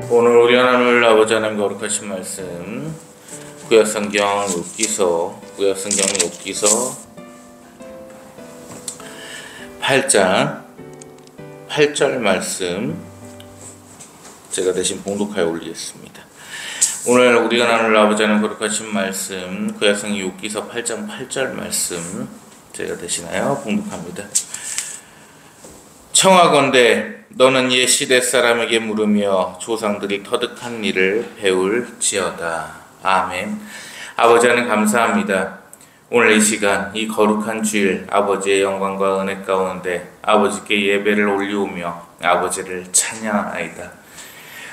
오늘 우리 하나님을 아버지 하나님 거룩하신 말씀 구약성경 욥기서 8장 8절 말씀 제가 대신 봉독하여 올리겠습니다. 오늘 우리 하나님을 아버지 하나님 거룩하신 말씀 구약성경 욥기서 8장 8절 말씀 제가 대신하여 봉독합니다. 청하건대 너는 옛 시대 사람에게 물으며 조상들이 터득한 일을 배울지어다. 아멘. 아버지 하나님 감사합니다. 오늘 이 시간 이 거룩한 주일 아버지의 영광과 은혜 가운데 아버지께 예배를 올리우며 아버지를 찬양하나이다.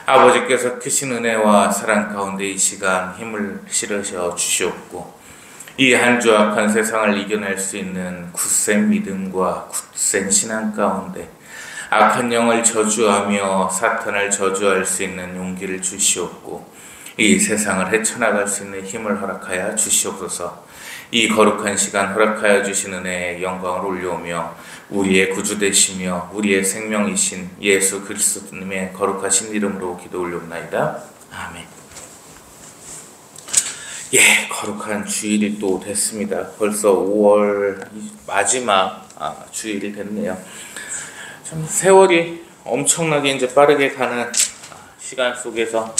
아버지께서 크신 은혜와 사랑 가운데 이 시간 힘을 실으셔 주시옵고 이 한 주 악한 세상을 이겨낼 수 있는 굳센 믿음과 굳센 신앙 가운데 악한 영을 저주하며 사탄을 저주할 수 있는 용기를 주시옵고 이 세상을 헤쳐나갈 수 있는 힘을 허락하여 주시옵소서. 이 거룩한 시간 허락하여 주신 은혜에 영광을 올려오며 우리의 구주 되시며 우리의 생명이신 예수 그리스도님의 거룩하신 이름으로 기도 올려옵나이다. 아멘. 거룩한 주일이 또 됐습니다. 벌써 5월 마지막 주일이 됐네요. 참 세월이 엄청나게 이제 빠르게 가는 시간 속에서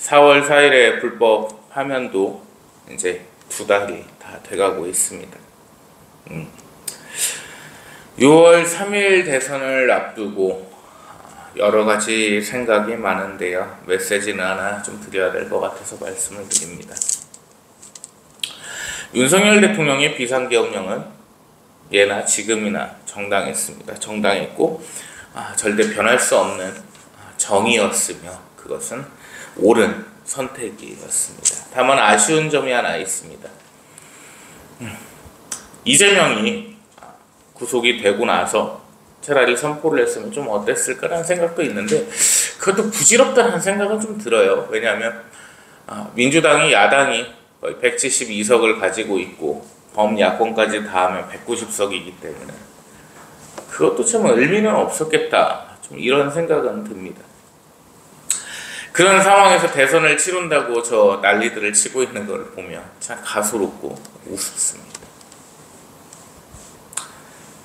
4월 4일에 불법 파면도 이제 2달이 다 돼가고 있습니다. 6월 3일 대선을 앞두고 여러 가지 생각이 많은데요. 메시지는 하나 좀 드려야 될 것 같아서 말씀을 드립니다. 윤석열 대통령의 비상계엄령은 예나 지금이나 정당했습니다. 정당했고 절대 변할 수 없는 정의였으며 그것은 옳은 선택이었습니다. 다만 아쉬운 점이 하나 있습니다. 이재명이 구속이 되고 나서 차라리 선포를 했으면 좀 어땠을까라는 생각도 있는데 그것도 부질없다는 생각은 좀 들어요. 왜냐하면 민주당이 야당이 거의 172석을 가지고 있고 범야권까지 다 하면 190석이기 때문에 그것도 참 의미는 없었겠다. 좀 이런 생각은 듭니다. 그런 상황에서 대선을 치른다고 저 난리들을 치고 있는 걸 보면 참 가소롭고 우습습니다.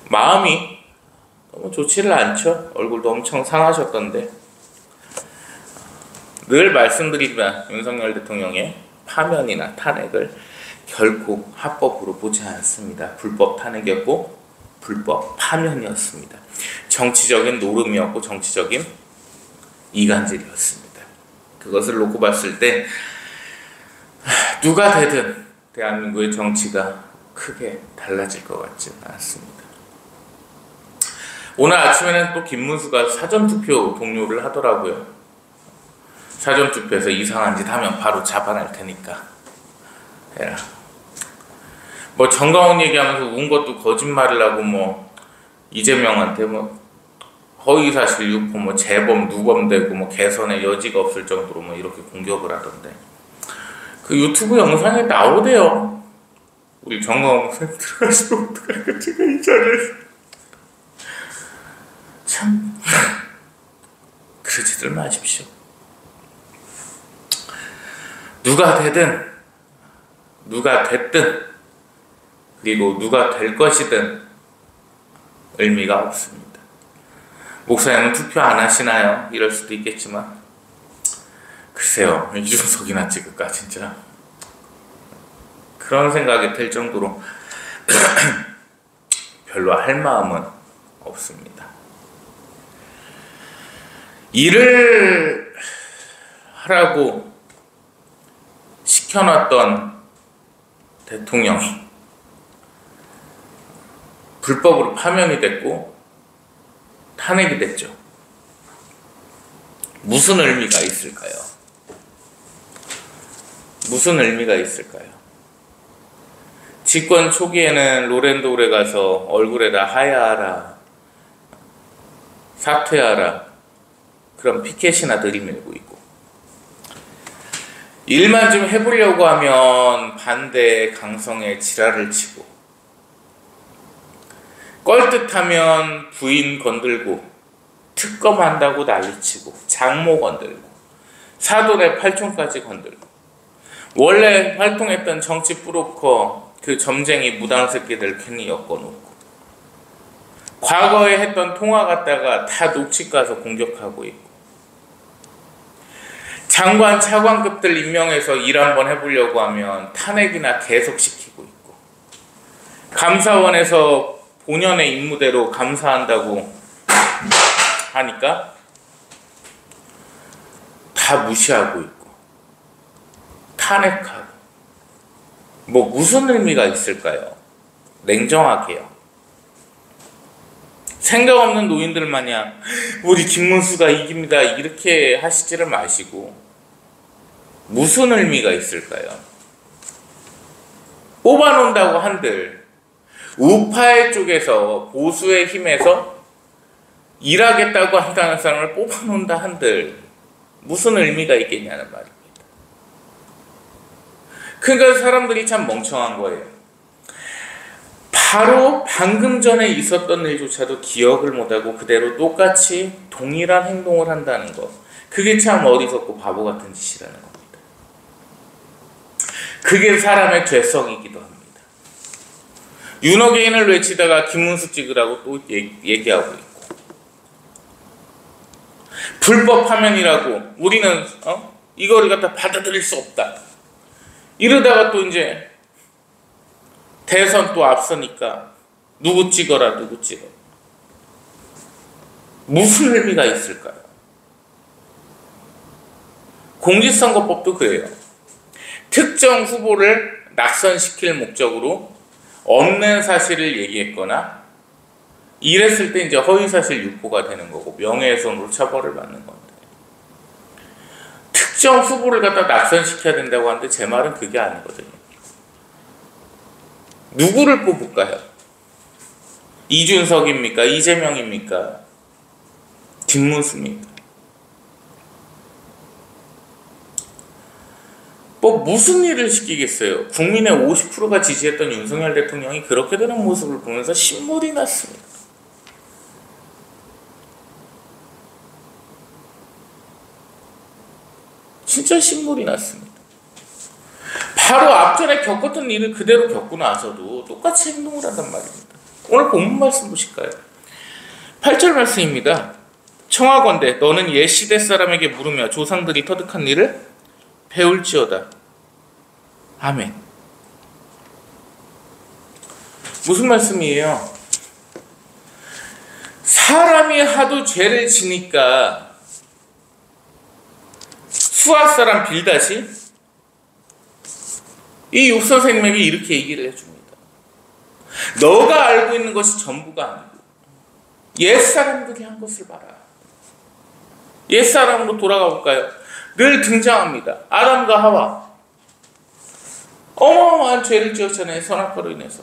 마음이 너무 좋지를 않죠. 얼굴도 엄청 상하셨던데 늘 말씀드리지만 윤석열 대통령의 파면이나 탄핵을 결코 합법으로 보지 않습니다. 불법 탄핵이었고 불법 파면이었습니다. 정치적인 노름이었고 정치적인 이간질이었습니다. 그것을 놓고 봤을 때 누가 되든 대한민국의 정치가 크게 달라질 것 같지는 않습니다. 오늘 아침에는 또 김문수가 사전투표 동료를 하더라고요. 사전투표에서 이상한 짓 하면 바로 잡아낼 테니까 해라. 뭐 정가훈 얘기하면서 운 것도 거짓말을 하고 뭐 이재명한테 뭐 허위사실 유포 뭐 재범 누범되고 뭐 개선의 여지가 없을 정도로 뭐 이렇게 공격을 하던데 그 유튜브 영상에 나오대요. 우리 정가훈 쌤 들어가시면 어떡할까. 제가 이 자리에서 참 그러지들 마십시오. 누가 되든 누가 됐든 그리고 누가 될 것이든 의미가 없습니다. 목사님은 투표 안 하시나요? 이럴 수도 있겠지만 글쎄요. 이준석이나 찍을까 진짜 그런 생각이 들 정도로 별로 할 마음은 없습니다. 일을 하라고 시켜놨던 대통령이 불법으로 파면이 됐고 탄핵이 됐죠. 무슨 의미가 있을까요? 무슨 의미가 있을까요? 집권 초기에는 로렌도울에 가서 얼굴에다 하야하라, 사퇴하라 그런 피켓이나 들이밀고 있고 일만 좀 해보려고 하면 반대 강성에 지랄을 치고 껄듯하면 부인 건들고 특검한다고 난리치고 장모 건들고 사돈의 팔촌까지 건들고 원래 활동했던 정치 브로커 그 점쟁이 무당 새끼들 괜히 엮어놓고 과거에 했던 통화 갖다가 다 녹취 가서 공격하고 있고 장관 차관급들 임명해서 일 한번 해보려고 하면 탄핵이나 계속시키고 있고 감사원에서 본연의 임무대로 감사한다고 하니까 다 무시하고 있고 탄핵하고 뭐 무슨 의미가 있을까요? 냉정하게요. 생각 없는 노인들 마냥 우리 김문수가 이깁니다 이렇게 하시지를 마시고 무슨 의미가 있을까요? 뽑아놓는다고 한들 우파의 쪽에서 보수의 힘에서 일하겠다고 한다는 사람을 뽑아놓는다 한들 무슨 의미가 있겠냐는 말입니다. 그러니까 사람들이 참 멍청한 거예요. 바로 방금 전에 있었던 일조차도 기억을 못하고 그대로 똑같이 동일한 행동을 한다는 것. 그게 참 어리석고 바보 같은 짓이라는 겁니다. 그게 사람의 죄성이기도 합니다. 윤호개인을 외치다가 김문수 찍으라고 또 얘기하고 있고 불법 파면이라고 우리는 이거를 갖다 받아들일 수 없다. 이러다가 또 이제 대선 또 앞서니까 누구 찍어라 누구 찍어. 무슨 의미가 있을까요? 공직선거법도 그래요. 특정 후보를 낙선시킬 목적으로 없는 사실을 얘기했거나 이랬을 때 이제 허위사실 유포가 되는 거고 명예훼손으로 처벌을 받는 건데 특정 후보를 갖다 낙선시켜야 된다고 하는데 제 말은 그게 아니거든요. 누구를 뽑을까요? 이준석입니까? 이재명입니까? 김문수입니까? 뭐 무슨 일을 시키겠어요? 국민의 50%가 지지했던 윤석열 대통령이 그렇게 되는 모습을 보면서 신물이 났습니다. 진짜 신물이 났습니다. 바로 앞전에 겪었던 일을 그대로 겪고 나서도 똑같이 행동을 한단 말입니다. 오늘 본문 말씀 보실까요? 8절 말씀입니다. 청하건대 너는 옛 시대 사람에게 물으며 조상들이 터득한 일을 배울지어다. 아멘. 무슨 말씀이에요? 사람이 하도 죄를 지니까 수학 사람 빌다시 이 육선생님에게 이렇게 얘기를 해줍니다. 너가 알고 있는 것이 전부가 아니고 옛사람들이 한 것을 봐라. 옛사람으로 돌아가 볼까요? 늘 등장합니다. 아담과 하와. 어마어마한 죄를 지었잖아요. 선악과로 인해서.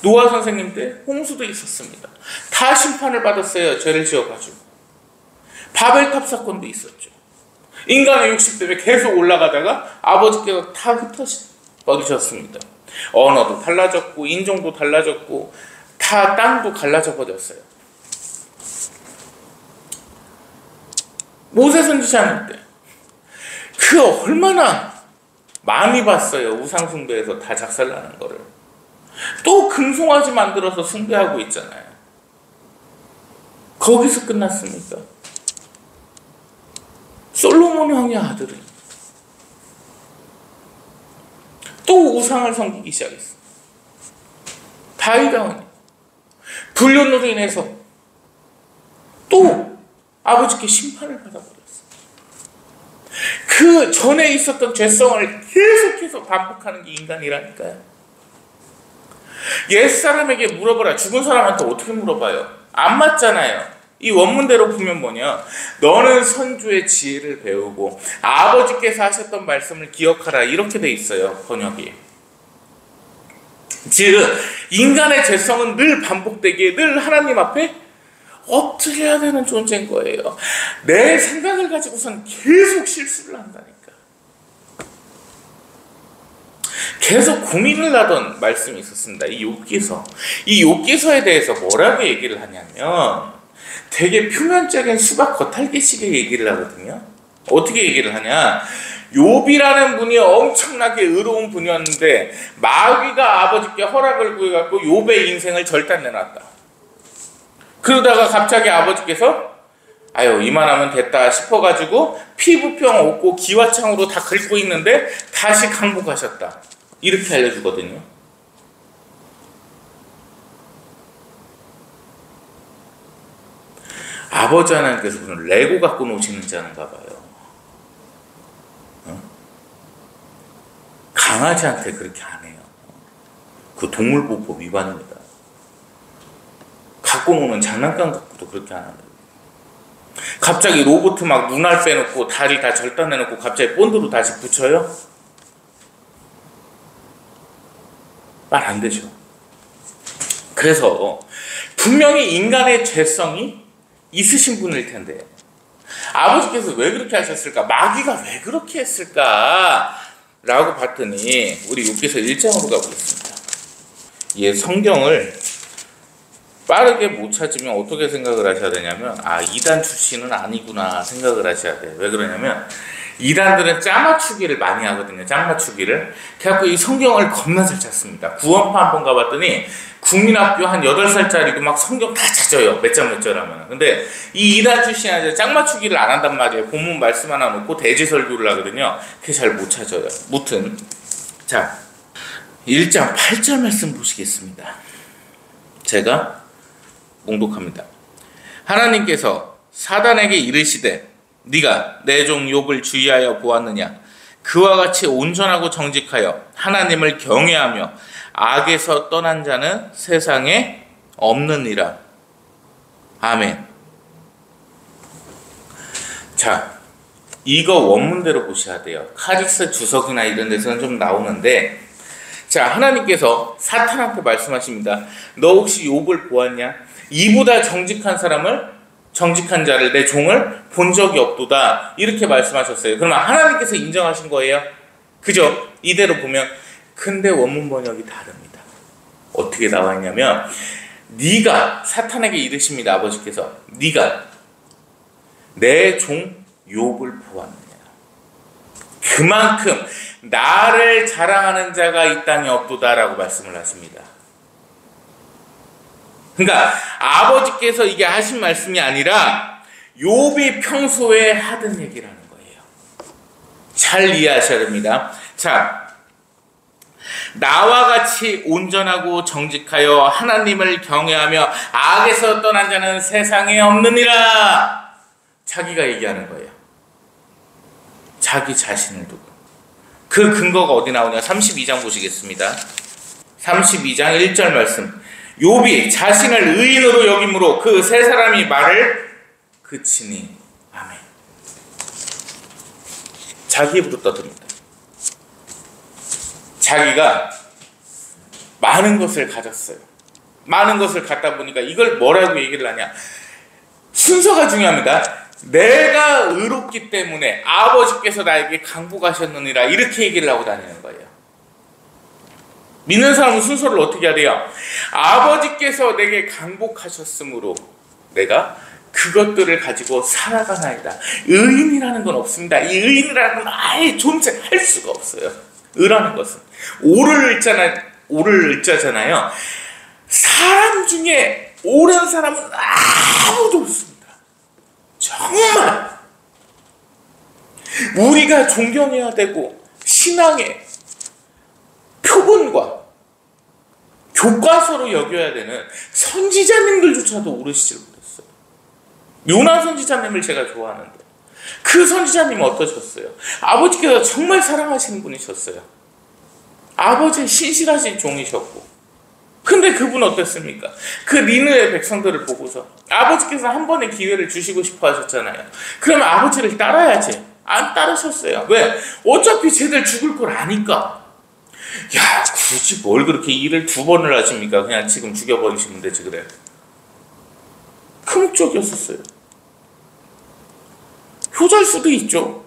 노아 선생님 때 홍수도 있었습니다. 다 심판을 받았어요. 죄를 지어가지고. 바벨탑 사건도 있었죠. 인간의 욕심 때문에 계속 올라가다가 아버지께서 다 흩어버리셨습니다. 언어도 달라졌고 인종도 달라졌고 다 땅도 갈라져 버렸어요. 모세 선지자님 때 그 얼마나 많이 봤어요. 우상 숭배에서 다 작살나는 거를. 또 금송아지 만들어서 숭배하고 있잖아요. 거기서 끝났습니까? 솔로몬 왕의 아들은 또 우상을 섬기기 시작했어요. 다윗 왕이 불륜으로 인해서 또 아버지께 심판을 받아버렸어요. 그 전에 있었던 죄성을 계속해서 반복하는 게 인간이라니까요. 옛사람에게 물어봐라. 죽은 사람한테 어떻게 물어봐요? 안 맞잖아요. 이 원문대로 보면 뭐냐, 너는 선주의 지혜를 배우고 아버지께서 하셨던 말씀을 기억하라, 이렇게 돼 있어요, 번역이. 즉 인간의 죄성은 늘 반복되기에 늘 하나님 앞에 엎드려야 되는 존재인 거예요. 내 생각을 가지고선 계속 실수를 한다니까. 계속 고민을 하던 말씀이 있었습니다. 이 욥기서. 이 욥기서에 대해서 뭐라고 얘기를 하냐면 되게 표면적인 수박 겉핥기식의 얘기를 하거든요. 어떻게 얘기를 하냐? 욥이라는 분이 엄청나게 의로운 분이었는데 마귀가 아버지께 허락을 구해갖고 욥의 인생을 절단내놨다. 그러다가 갑자기 아버지께서 아유 이만하면 됐다 싶어가지고 피부병 없고 기와창으로 다 긁고 있는데 다시 강복하셨다. 이렇게 알려주거든요. 아버지 하나님께서는 레고 갖고 노시는 자인가 봐요. 강아지한테 그렇게 안 해요. 그 동물보호법 위반입니다. 갖고 노는 장난감 갖고도 그렇게 안 한다. 갑자기 로봇 막 눈알 빼놓고 다리 다 절단해놓고 갑자기 본드로 다시 붙여요? 말 안 되죠. 그래서 분명히 인간의 죄성이 있으신 분일 텐데 아버지께서 왜 그렇게 하셨을까? 마귀가 왜 그렇게 했을까? 라고 봤더니 우리 욥기서 1장으로 가보겠습니다. 이 성경을 빠르게 못 찾으면 어떻게 생각을 하셔야 되냐면 이단 출신은 아니구나 생각을 하셔야 돼요. 왜 그러냐면 이단들은 짜맞추기를 많이 하거든요. 짝맞추기를. 그래갖고 이 성경을 겁나 잘 찾습니다. 구원파 한번 가봤더니 국민학교 한 8살짜리도 막 성경 다 찾아요. 몇 장 몇 절 하면. 근데 이 이단 출신 아저씨 짝맞추기를 안 한단 말이에요. 본문 말씀 하나 놓고 대지설교를 하거든요. 그게 잘 못 찾아요. 무튼 자 1장 8절 말씀 보시겠습니다. 제가 봉독합니다. 하나님께서 사단에게 이르시되 네가 내 종 욥을 주의하여 보았느냐? 그와 같이 온전하고 정직하여 하나님을 경외하며 악에서 떠난 자는 세상에 없느니라. 아멘. 자, 이거 원문대로 보셔야 돼요. 카리스 주석이나 이런 데서는 좀 나오는데 자, 하나님께서 사탄한테 말씀하십니다. 너 혹시 욥을 보았냐? 이보다 정직한 자를 내 종을 본 적이 없도다. 이렇게 말씀하셨어요. 그러면 하나님께서 인정하신 거예요? 그죠? 이대로 보면 근데 원문 번역이 다릅니다. 어떻게 나와 있냐면 네가 사탄에게 이르십니다. 아버지께서 네가 내 종 욥을 보았느냐. 그만큼 나를 자랑하는 자가 이 땅에 없도다라고 말씀을 하십니다. 그러니까 아버지께서 이게 하신 말씀이 아니라 욥이 평소에 하던 얘기라는 거예요. 잘 이해하셔야 됩니다. 자, 나와 같이 온전하고 정직하여 하나님을 경외하며 악에서 떠난 자는 세상에 없느니라. 자기가 얘기하는 거예요. 자기 자신을 두고. 그 근거가 어디 나오냐? 32장 보시겠습니다. 32장 1절 말씀. 욥이 자신을 의인으로 여김으로 그 세 사람이 말을 그치니. 아멘. 자기 입으로 떠듭니다. 자기가 많은 것을 가졌어요. 많은 것을 갖다 보니까 이걸 뭐라고 얘기를 하냐? 순서가 중요합니다. 내가 의롭기 때문에 아버지께서 나에게 강복하셨느니라 이렇게 얘기를 하고 다니는 거예요. 믿는 사람은 순서를 어떻게 해야 돼요? 아버지께서 내게 강복하셨으므로 내가 그것들을 가지고 살아가나이다. 의인이라는 건 없습니다. 이 의인이라는 건 아예 존재할 수가 없어요. 의라는 것은 오를 을자잖아요. 사람 중에 옳은 사람은 아무도 없습니다. 정말 우리가 존경해야 되고 신앙의 표본과 교과서로 여겨야 되는 선지자님들조차도 오르시질 못했어요. 요나 선지자님을 제가 좋아하는데 그 선지자님은 어떠셨어요? 아버지께서 정말 사랑하시는 분이셨어요. 아버지의 신실하신 종이셨고 근데 그분 어땠습니까? 그 니느웨 백성들을 보고서 아버지께서 한 번의 기회를 주시고 싶어 하셨잖아요. 그러면 아버지를 따라야지. 안 따르셨어요. 왜? 어차피 쟤들 죽을 걸 아니까. 야, 굳이 뭘 그렇게 일을 2번을 하십니까? 그냥 지금 죽여버리시면 되지 그래. 그 목적이었었어요. 효자일 수도 있죠.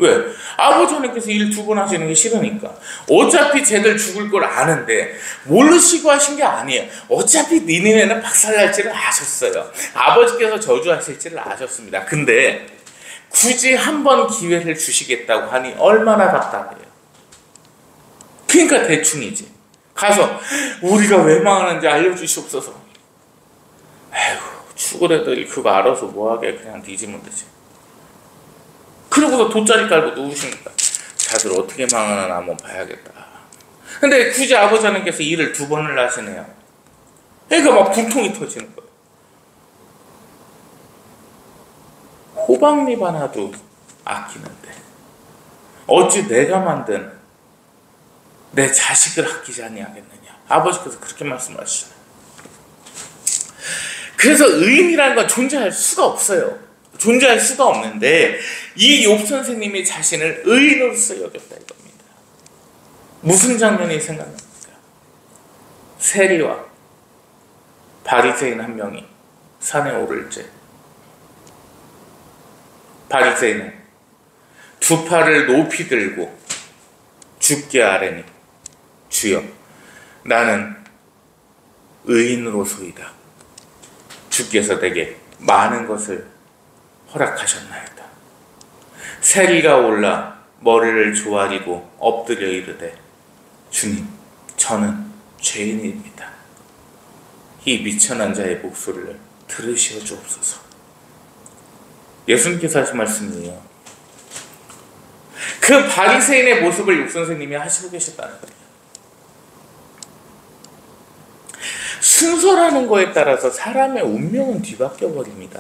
왜? 아버지 하나님께서 일 2번 하시는 게 싫으니까. 어차피 쟤들 죽을 걸 아는데 모르시고 하신 게 아니에요. 어차피 니네는 박살날지를 아셨어요. 아버지께서 저주하실지를 아셨습니다. 근데 굳이 한 번 기회를 주시겠다고 하니 얼마나 답답해요. 그러니까 대충이지. 가서 우리가 왜 망하는지 알려주시옵소서. 에휴, 죽을 애들이 그거 알아서 뭐하게 그냥 뒤지면 되지. 그러고서 돗자리 깔고 누우시니까 자들 어떻게 망하나 한번 봐야겠다. 근데 굳이 아버지 하나님께서 일을 2번을 하시네요. 그러니까 막 분통이 터지는 거예요. 호박잎 하나도 아끼는데 어찌 내가 만든 내 자식을 아끼지 아니하겠느냐. 아버지께서 그렇게 말씀하시잖아요. 그래서 의인이라는 건 존재할 수가 없어요. 존재할 수가 없는데 이 욥 선생님이 자신을 의인으로서 여겼다 이겁니다. 무슨 장면이 생각납니까? 세리와 바리새인 한 명이 산에 오를 때 바리새인은 2 팔을 높이 들고 죽게 아뢰니 주여 나는 의인으로소이다. 주께서 내게 많은 것을 허락하셨나이다. 세리가 올라 머리를 조아리고 엎드려 이르되 주님 저는 죄인입니다. 이 미천한 자의 목소리를 들으시어 주옵소서. 예수님께서 하신 말씀이에요. 그 바리새인의 모습을 욥 선생님이 하시고 계셨다는 거예요. 순서라는 거에 따라서 사람의 운명은 뒤바뀌어 버립니다.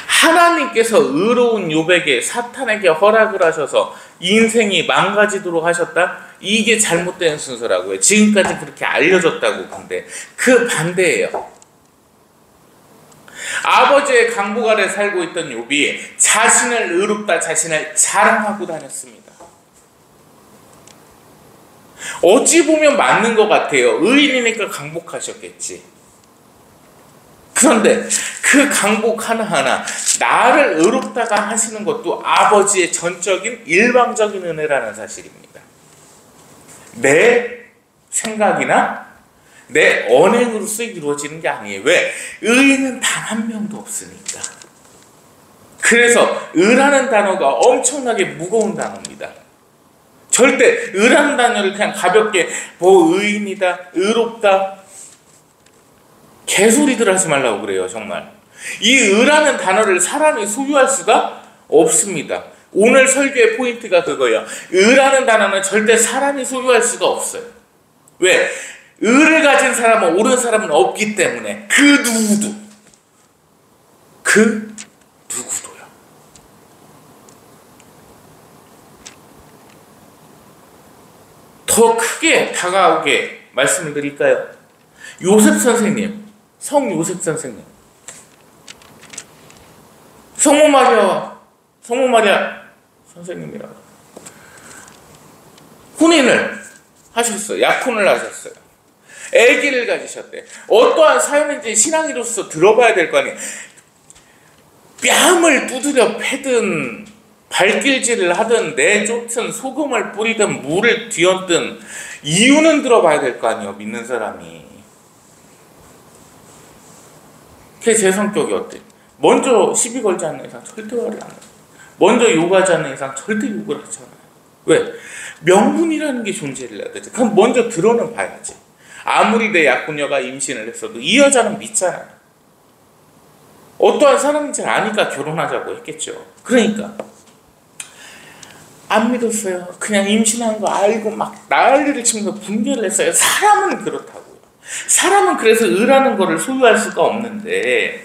하나님께서 의로운 욥에게 사탄에게 허락을 하셔서 인생이 망가지도록 하셨다? 이게 잘못된 순서라고요. 지금까지 그렇게 알려졌다고. 근데 그 반대예요. 아버지의 강복 아래 살고 있던 욥이 자신을 의롭다 자신을 자랑하고 다녔습니다. 어찌 보면 맞는 것 같아요. 의인이니까 강복하셨겠지. 그런데 그 강복 하나하나 나를 의롭다가 하시는 것도 아버지의 전적인 일방적인 은혜라는 사실입니다. 내 생각이나 내 언행으로서 이루어지는 게 아니에요. 왜? 의인은 단 한 명도 없으니까. 그래서 의라는 단어가 엄청나게 무거운 단어입니다. 절대 의라는 단어를 그냥 가볍게 뭐 의인이다, 의롭다 개소리들 하지 말라고 그래요. 정말 이 의라는 단어를 사람이 소유할 수가 없습니다. 오늘 설교의 포인트가 그거예요. 의라는 단어는 절대 사람이 소유할 수가 없어요. 왜? 의를 가진 사람은 옳은 사람은 없기 때문에 그 누구도요. 더 크게 다가오게 말씀을 드릴까요? 요셉 선생님, 성 요셉 선생님, 성모 마리아 선생님이라고 혼인을 하셨어요. 약혼을 하셨어요. 아기를 가지셨대. 어떠한 사연인지 신앙인으로서 들어봐야 될 거 아니에요. 뺨을 두드려 패든 발길질을 하든 내쫓은 소금을 뿌리든 물을 뒤얹든 이유는 들어봐야 될 거 아니에요. 믿는 사람이. 걔 제 성격이 어때? 먼저 시비 걸지 않는 이상 절대 화를 안 해요. 먼저 욕하지 않는 이상 절대 욕을 하지 않아요. 왜? 명분이라는 게 존재를 해야 되지. 그럼 먼저 들어는 봐야지. 아무리 내 약혼녀가 임신을 했어도 이 여자는 믿잖아요. 어떠한 사람인지 아니까 결혼하자고 했겠죠. 그러니까 안 믿었어요. 그냥 임신한 거 알고 막 난리를 치면서 분별을 했어요. 사람은 그렇다고요. 사람은 그래서 의라는 거를 소유할 수가 없는데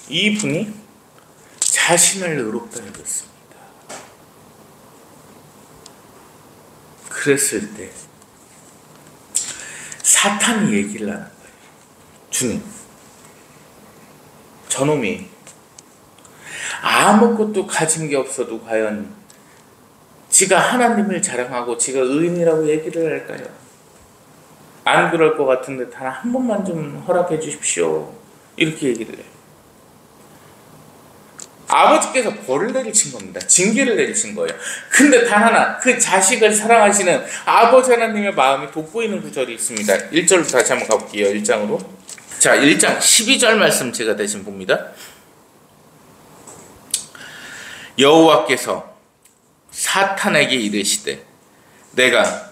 이분이 자신을 의롭다 여겼습니다. 그랬을 때 사탄이 얘기를 하는 거예요. 주님, 저놈이 아무것도 가진 게 없어도 과연 지가 하나님을 자랑하고 지가 의인이라고 얘기를 할까요? 안 그럴 것 같은데 단 한 번만 좀 허락해 주십시오. 이렇게 얘기를 해요. 아버지께서 벌을 내리신 겁니다. 징계를 내리신 거예요. 근데 단 하나, 그 자식을 사랑하시는 아버지 하나님의 마음이 돋보이는 구절이 있습니다. 1절부터 다시 한번 가볼게요. 1장으로. 자, 1장 12절 말씀 제가 대신 봅니다. 여호와께서 사탄에게 이르시되 내가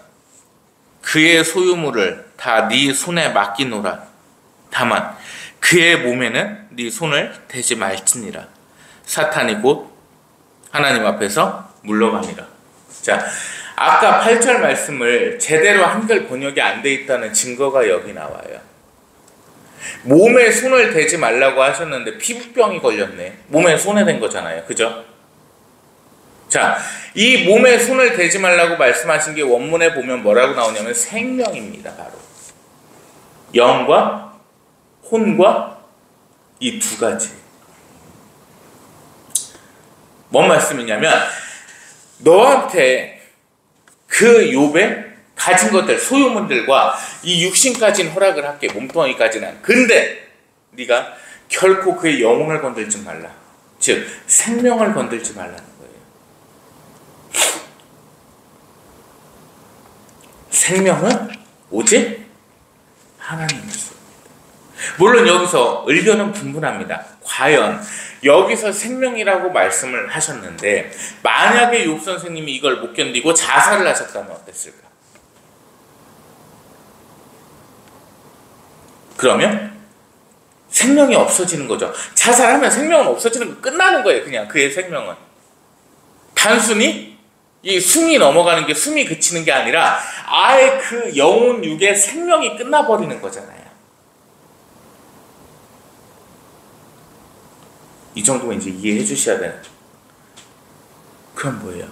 그의 소유물을 다 네 손에 맡기노라. 다만 그의 몸에는 네 손을 대지 말지니라. 사탄이 곧 하나님 앞에서 물러가니라. 자, 아까 8절 말씀을 제대로 한글 번역이 안 돼 있다는 증거가 여기 나와요. 몸에 손을 대지 말라고 하셨는데 피부병이 걸렸네. 몸에 손에 댄 거잖아요. 그죠? 자, 이 몸에 손을 대지 말라고 말씀하신 게 원문에 보면 뭐라고 나오냐면 생명입니다. 바로 영과 혼과 이 두 가지. 뭔 말씀이냐면 너한테 그 욥의 가진 것들, 소유물들과 이 육신까지는 허락을 할게. 몸뚱아리까지는. 근데 네가 결코 그의 영혼을 건들지 말라. 즉 생명을 건들지 말라는 거예요. 생명은 오직 하나님의 수. 물론 여기서 의견은 분분합니다. 과연 여기서 생명이라고 말씀을 하셨는데 만약에 욥 선생님이 이걸 못 견디고 자살을 하셨다면 어땠을까? 그러면 생명이 없어지는 거죠. 자살하면 생명은 없어지는 거, 끝나는 거예요. 그냥 그의 생명은. 단순히 이 숨이 넘어가는 게, 숨이 그치는 게 아니라 아예 그 영혼 육의 생명이 끝나버리는 거잖아요. 이 정도면 이제 이해해 주셔야 돼요. 그럼 뭐예요?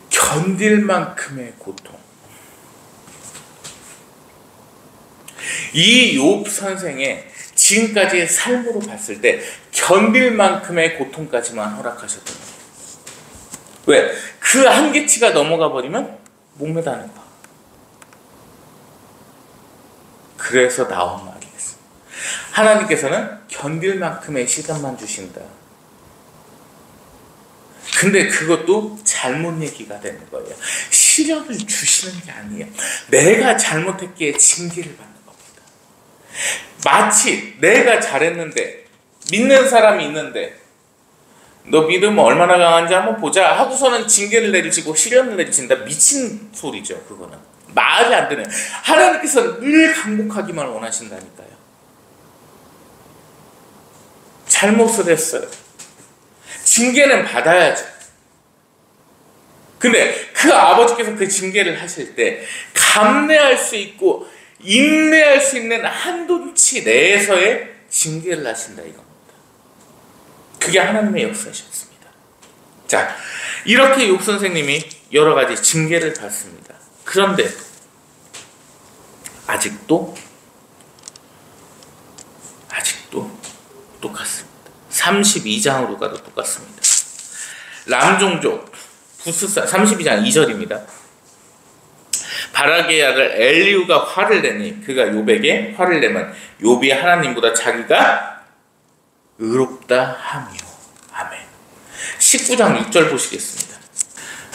견딜 만큼의 고통. 이 욥 선생의 지금까지의 삶으로 봤을 때 견딜 만큼의 고통까지만 허락하셨던 거예요. 왜? 그 한계치가 넘어가 버리면 목매다는 거. 그래서 나온 말이 있어요. 하나님께서는 견딜 만큼의 시간만 주신다. 근데 그것도 잘못 얘기가 되는 거예요. 시련을 주시는 게 아니에요. 내가 잘못했기에 징계를 받는 겁니다. 마치 내가 잘했는데, 믿는 사람이 있는데 너 믿음 얼마나 강한지 한번 보자 하고서는 징계를 내리시고 시련을 내리신다. 미친 소리죠. 그거는 말이 안 되는. 하나님께서 늘 강복하기만 원하신다니까요. 잘못을 했어요. 징계는 받아야죠. 근데 그 아버지께서 그 징계를 하실 때 감내할 수 있고 인내할 수 있는 한도치 내에서의 징계를 하신다 이겁니다. 그게 하나님의 역사셨습니다. 자, 이렇게 욥 선생님이 여러 가지 징계를 받습니다. 그런데 아직도 똑같습니다. 32장으로 가도 똑같습니다. 람종족 부스사 32장 2절입니다. 바라게의 아들 엘리후가 화를 내니 그가 욥에게 화를 내면 욥이 하나님보다 자기가 의롭다 하며. 아멘. 19장 6절 보시겠습니다.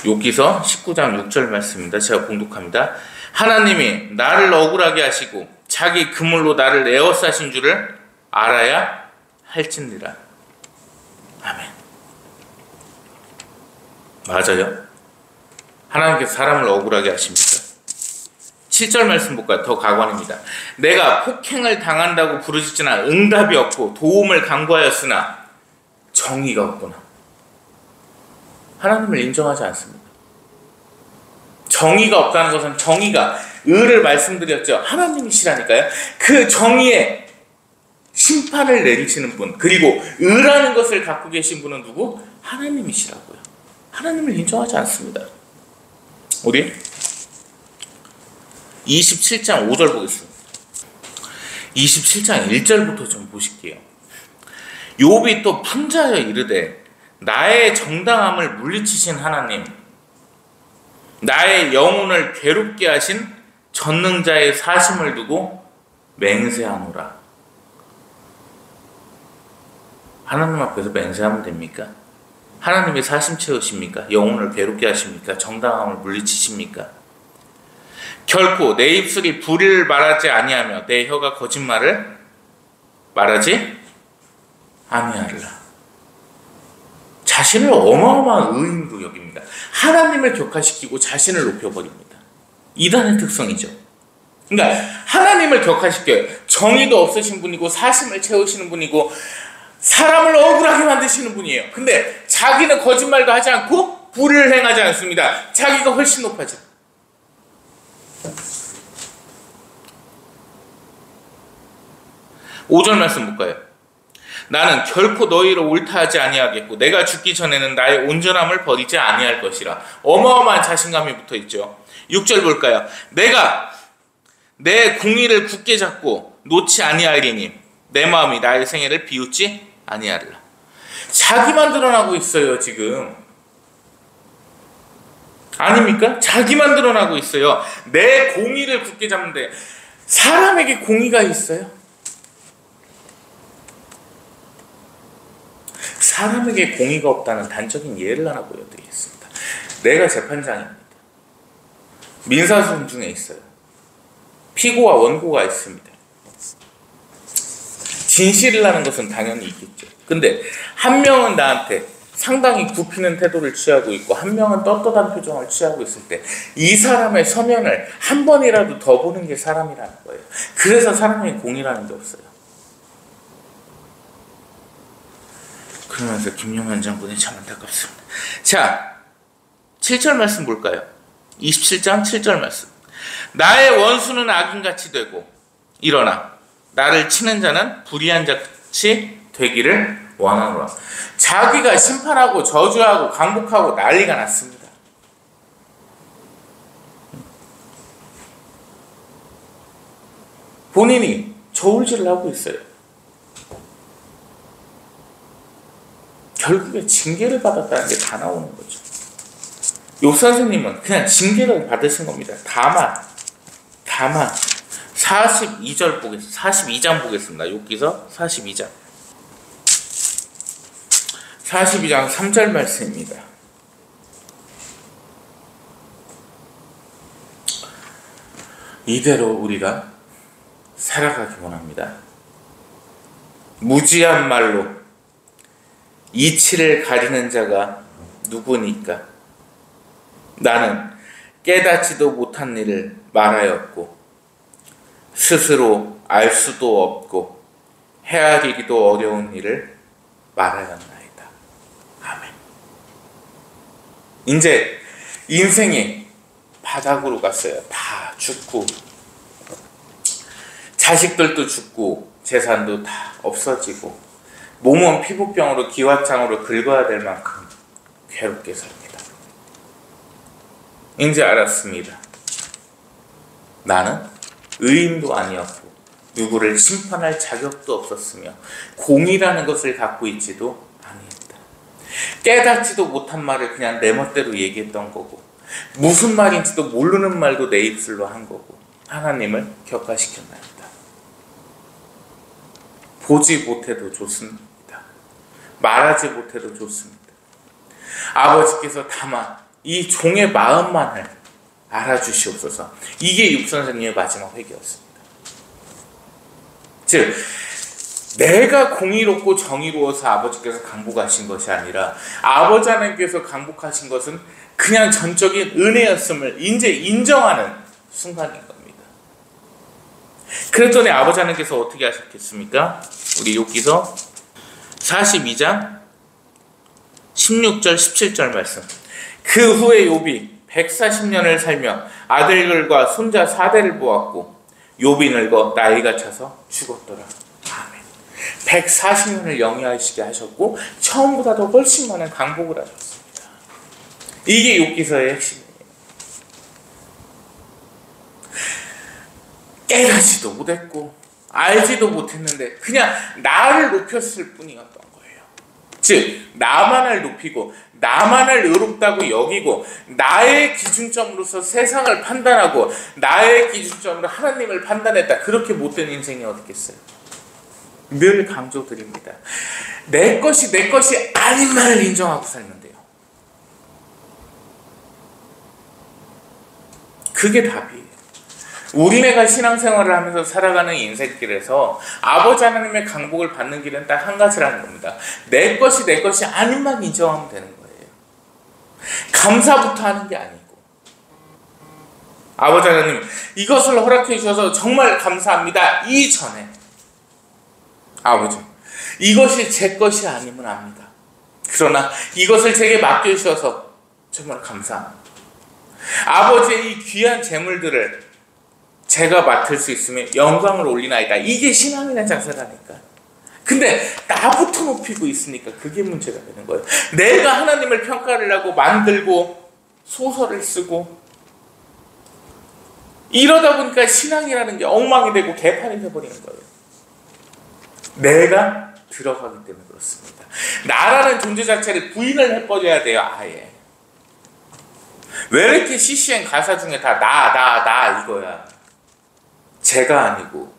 욥기서 19장 6절 말씀입니다. 제가 봉독합니다. 하나님이 나를 억울하게 하시고 자기 그물로 나를 에워싸신 줄을 알아야 할지니라. 아멘. 맞아요. 하나님께서 사람을 억울하게 하십니다. 7절 말씀 볼까요? 더 가관입니다. 내가 폭행을 당한다고 부르짖으나 응답이 없고 도움을 간구하였으나 정의가 없구나. 하나님을 인정하지 않습니다. 정의가 없다는 것은 정의가, 의를 말씀드렸죠. 하나님이시라니까요. 그 정의에 심판을 내리시는 분, 그리고 의라는 것을 갖고 계신 분은 누구? 하나님이시라고요. 하나님을 인정하지 않습니다. 어디? 27장 5절 보겠습니다. 27장 1절부터 좀 보실게요. 욥이 또 풍자여 이르되 나의 정당함을 물리치신 하나님, 나의 영혼을 괴롭게 하신 전능자의 사심을 두고 맹세하노라. 하나님 앞에서 맹세하면 됩니까? 하나님이 사심 채우십니까? 영혼을 괴롭게 하십니까? 정당함을 물리치십니까? 결코 내 입술이 불의를 말하지 아니하며 내 혀가 거짓말을 말하지 아니하리라. 자신을 어마어마한 의인으로 여깁니다. 하나님을 격화시키고 자신을 높여버립니다. 이단의 특성이죠. 그러니까 하나님을 격화시켜요. 정의도 없으신 분이고 사심을 채우시는 분이고 사람을 억울하게 만드시는 분이에요. 근데 자기는 거짓말도 하지 않고 불의를 행하지 않습니다. 자기가 훨씬 높아져. 5절 말씀 볼까요? 나는 결코 너희를 옳다 하지 아니하겠고 내가 죽기 전에는 나의 온전함을 버리지 아니할 것이라. 어마어마한 자신감이 붙어있죠. 6절 볼까요? 내가 내 공의를 굳게 잡고 놓지 아니하리니 내 마음이 나의 생애를 비웃지 아니하리라. 자기만 드러나고 있어요 지금. 아닙니까? 자기만 드러나고 있어요. 내 공의를 굳게 잡는데 사람에게 공의가 있어요? 사람에게 공의가 없다는 단적인 예를 하나 보여드리겠습니다. 내가 재판장입니다. 민사소송 중에 있어요. 피고와 원고가 있습니다. 진실을 하는 것은 당연히 있겠죠. 근데 한 명은 나한테 상당히 굽히는 태도를 취하고 있고 한 명은 떳떳한 표정을 취하고 있을 때 이 사람의 서면을 한 번이라도 더 보는 게 사람이라는 거예요. 그래서 사람에게 공의라는 게 없어요. 그러면서 김용현 장군이 참 안타깝습니다. 자, 7절 말씀 볼까요? 27장 7절 말씀. 나의 원수는 악인같이 되고 일어나 나를 치는 자는 불의한 자같이 되기를 원하노라. 자기가 심판하고 저주하고 강복하고 난리가 났습니다. 본인이 저울질을 하고 있어요. 결국에 징계를 받았다는 게 다 나오는 거죠. 욥 선생님은 그냥 징계를 받으신 겁니다. 다만 42절 보겠습니다. 42장 보겠습니다. 욥기서 42장 3절 말씀입니다. 이대로 우리가 살아가기 원합니다. 무지한 말로 이치를 가리는 자가 누구니까? 나는 깨닫지도 못한 일을 말하였고 스스로 알 수도 없고 헤아리기도 어려운 일을 말하였나이다. 아멘. 이제 인생이 바닥으로 갔어요. 다 죽고 자식들도 죽고 재산도 다 없어지고 몸은 피부병으로 기왓장으로 긁어야 될 만큼 괴롭게 삽니다. 이제 알았습니다. 나는 의인도 아니었고 누구를 심판할 자격도 없었으며 공의라는 것을 갖고 있지도 아니었다. 깨닫지도 못한 말을 그냥 내 멋대로 얘기했던 거고 무슨 말인지도 모르는 말도 내 입술로 한 거고 하나님을 격화시켰나이다. 보지 못해도 좋습니다. 말하지 못해도 좋습니다. 아버지께서 다만 이 종의 마음만을 알아주시옵소서. 이게 육 선생님의 마지막 회개였습니다. 즉 내가 공의롭고 정의로워서 아버지께서 강복하신 것이 아니라 아버지 하나님께서 강복하신 것은 그냥 전적인 은혜였음을 이제 인정하는 순간인 겁니다. 그랬더니 아버지 하나님께서 어떻게 하셨겠습니까? 우리 욥기서 42장 16절 17절 말씀. 그 후에 욥이 140년을 살며 아들들과 손자 4대를 보았고 욥이 늙어 나이가 차서 죽었더라. 아멘. 140년을 영위하시게 하셨고 처음보다도 훨씬 많은 강복을 하셨습니다. 이게 욥기서의 핵심이에요. 깨닫지도 못했고 알지도 못했는데 그냥 나를 높였을 뿐이었던 거예요. 즉 나만을 높이고 나만을 의롭다고 여기고 나의 기준점으로서 세상을 판단하고 나의 기준점으로 하나님을 판단했다. 그렇게 못된 인생이 어딨겠어요. 늘 강조드립니다. 내 것이 아닌만을 인정하고 살면 돼요. 그게 답이에요. 우리네가 신앙생활을 하면서 살아가는 인생길에서 아버지 하나님의 강복을 받는 길은 딱 한 가지라는 겁니다. 내 것이 아닌만 인정하면 되는 거예요. 감사부터 하는 게 아니고, 아버지 하나님 이것을 허락해 주셔서 정말 감사합니다 이전에, 아버지 이것이 제 것이 아니면 압니다. 그러나 이것을 제게 맡겨주셔서 정말 감사합니다. 아버지의 이 귀한 재물들을 제가 맡을 수 있으면 영광을 올리나이다. 이게 신앙이라는 자세라니까. 근데 나부터 높이고 있으니까 그게 문제가 되는 거예요. 내가 하나님을 평가를 하고 만들고 소설을 쓰고 이러다 보니까 신앙이라는 게 엉망이 되고 개판이 돼버리는 거예요. 내가 들어가기 때문에 그렇습니다. 나라는 존재 자체를 부인을 해버려야 돼요. 아예. 왜 이렇게 CCM 가사 중에 다 나 이거야. 제가 아니고.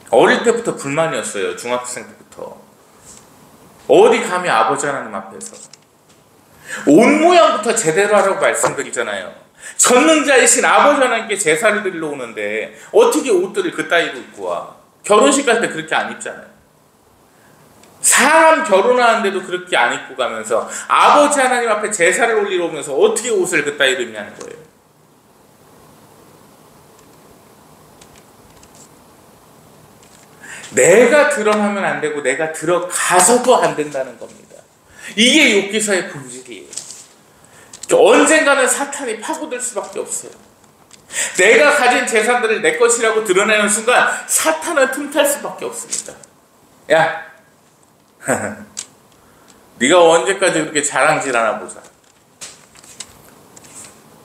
어릴 때부터 불만이었어요. 중학생 때부터. 어디 감히 아버지 하나님 앞에서. 옷 모양부터 제대로 하라고 말씀드리잖아요. 전능자이신 아버지 하나님께 제사를 드리러 오는데 어떻게 옷들을 그따위로 입고 와. 결혼식 갈 때 그렇게 안 입잖아요. 사람 결혼하는데도 그렇게 안 입고 가면서 아버지 하나님 앞에 제사를 올리러 오면서 어떻게 옷을 그따위로 입냐는 거예요. 내가 드러나면 안 되고 내가 들어가서도 안 된다는 겁니다. 이게 욥기서의 본질이에요. 언젠가는 사탄이 파고들 수밖에 없어요. 내가 가진 재산들을 내 것이라고 드러내는 순간 사탄은 틈탈 수밖에 없습니다. 야, 네가 언제까지 그렇게 자랑질하나 보자.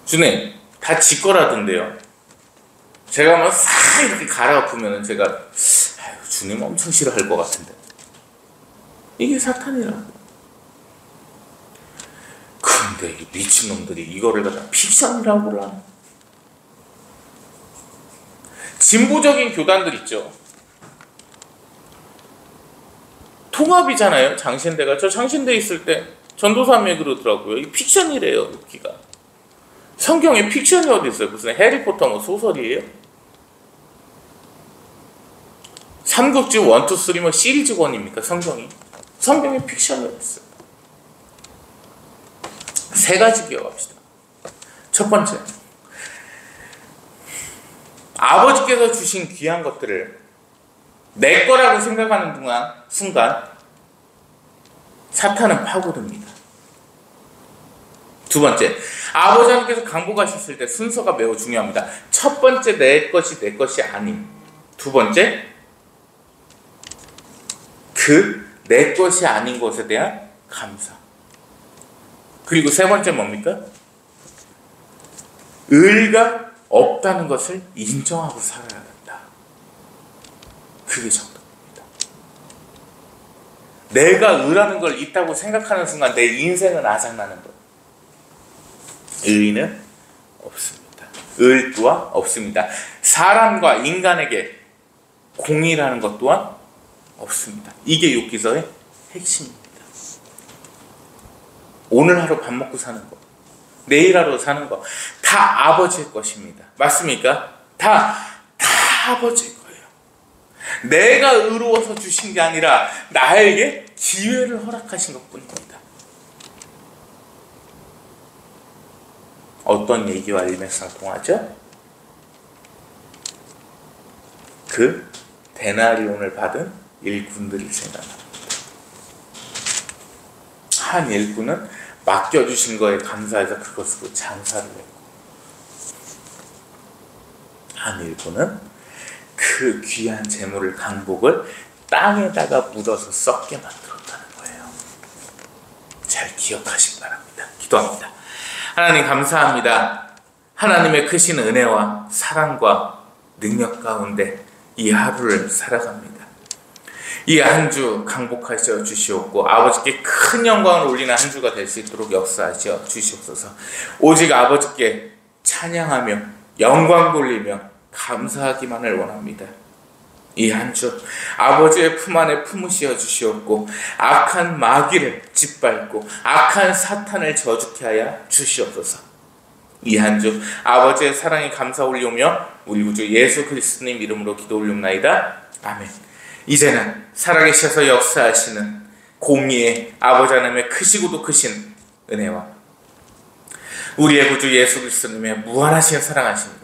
주님, 다 지 거라던데요. 제가 막 싹 이렇게 갈아엎으면 제가 주님 엄청 싫어할 것 같은데. 이게 사탄이라고. 근데 이 미친놈들이 이거를 갖다 픽션이라고 그러나. 진보적인 교단들 있죠. 통합이잖아요. 장신대가. 저 장신대 있을 때 전도사님이 그러더라고요. 이 픽션이래요. 여기가. 성경에 픽션이 어디 있어요? 무슨 해리포터 뭐 소설이에요? 삼국지 1, 2, 3 뭐 시리즈권입니까? 성경이? 성경에 픽션이 어디 있어요? 세 가지 기억합시다. 첫 번째, 아버지께서 주신 귀한 것들을 내 거라고 생각하는 순간 사탄은 파고듭니다. 두 번째, 아버지 하나님께서 강복하셨을 때 순서가 매우 중요합니다. 첫 번째, 내 것이 아님. 두 번째, 내 것이 아닌 것에 대한 감사. 그리고 세 번째 뭡니까? 의가 없다는 것을 인정하고 살아야 된다. 그게 정답입니다. 내가 의라는 걸 있다고 생각하는 순간 내 인생은 아작나는 거예요. 의는 없습니다. 의 또한 없습니다. 사람과 인간에게 공의라는 것 또한 없습니다. 이게 욥기서의 핵심입니다. 오늘 하루 밥 먹고 사는 거, 내일 하루 사는 거, 다 아버지의 것입니다. 맞습니까? 다 아버지의 거예요. 내가 의로워서 주신 게 아니라 나에게 기회를 허락하신 것뿐입니다. 어떤 얘기와 일맥상통하죠? 그 데나리온을 받은 일꾼들이 생각납니다. 한 일꾼은 맡겨주신 거에 감사해서 그것으로 장사를 했고, 한 일꾼은 그 귀한 재물을 강복을 땅에다가 묻어서 썩게 만들었다는 거예요. 잘 기억하시기 바랍니다. 기도합니다. 하나님 감사합니다. 하나님의 크신 은혜와 사랑과 능력 가운데 이 하루를 살아갑니다. 이 한 주 강복하셔 주시옵고 아버지께 큰 영광을 올리는 한 주가 될 수 있도록 역사하셔 주시옵소서. 오직 아버지께 찬양하며 영광 돌리며 감사하기만을 원합니다. 이 한 주 아버지의 품 안에 품으시어 주시옵고 악한 마귀를 짓밟고 악한 사탄을 저주케 하여 주시옵소서. 이 한 주 아버지의 사랑에 감사 올리오며 우리 구주 예수 그리스도님 이름으로 기도 올리옵나이다. 아멘. 이제는 살아계셔서 역사하시는 공의의 아버지 하나님의 크시고도 크신 은혜와 우리의 구주 예수 그리스도님의 무한하신 사랑하심으로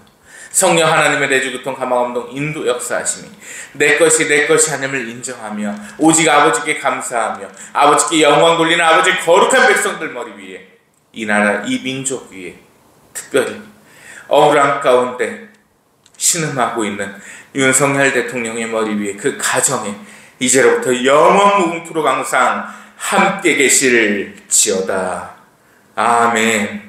성령 하나님의 내주교통 감화감동 인도 역사하심이 내 것이 하나님을 인정하며 오직 아버지께 감사하며 아버지께 영광 돌리는 아버지의 거룩한 백성들 머리 위에 이 나라 이 민족 위에 특별히 억울함 가운데 신음하고 있는 윤석열 대통령의 머리 위에 그 가정에 이제로부터 영원 무궁토록 항상 함께 계실지어다. 아멘.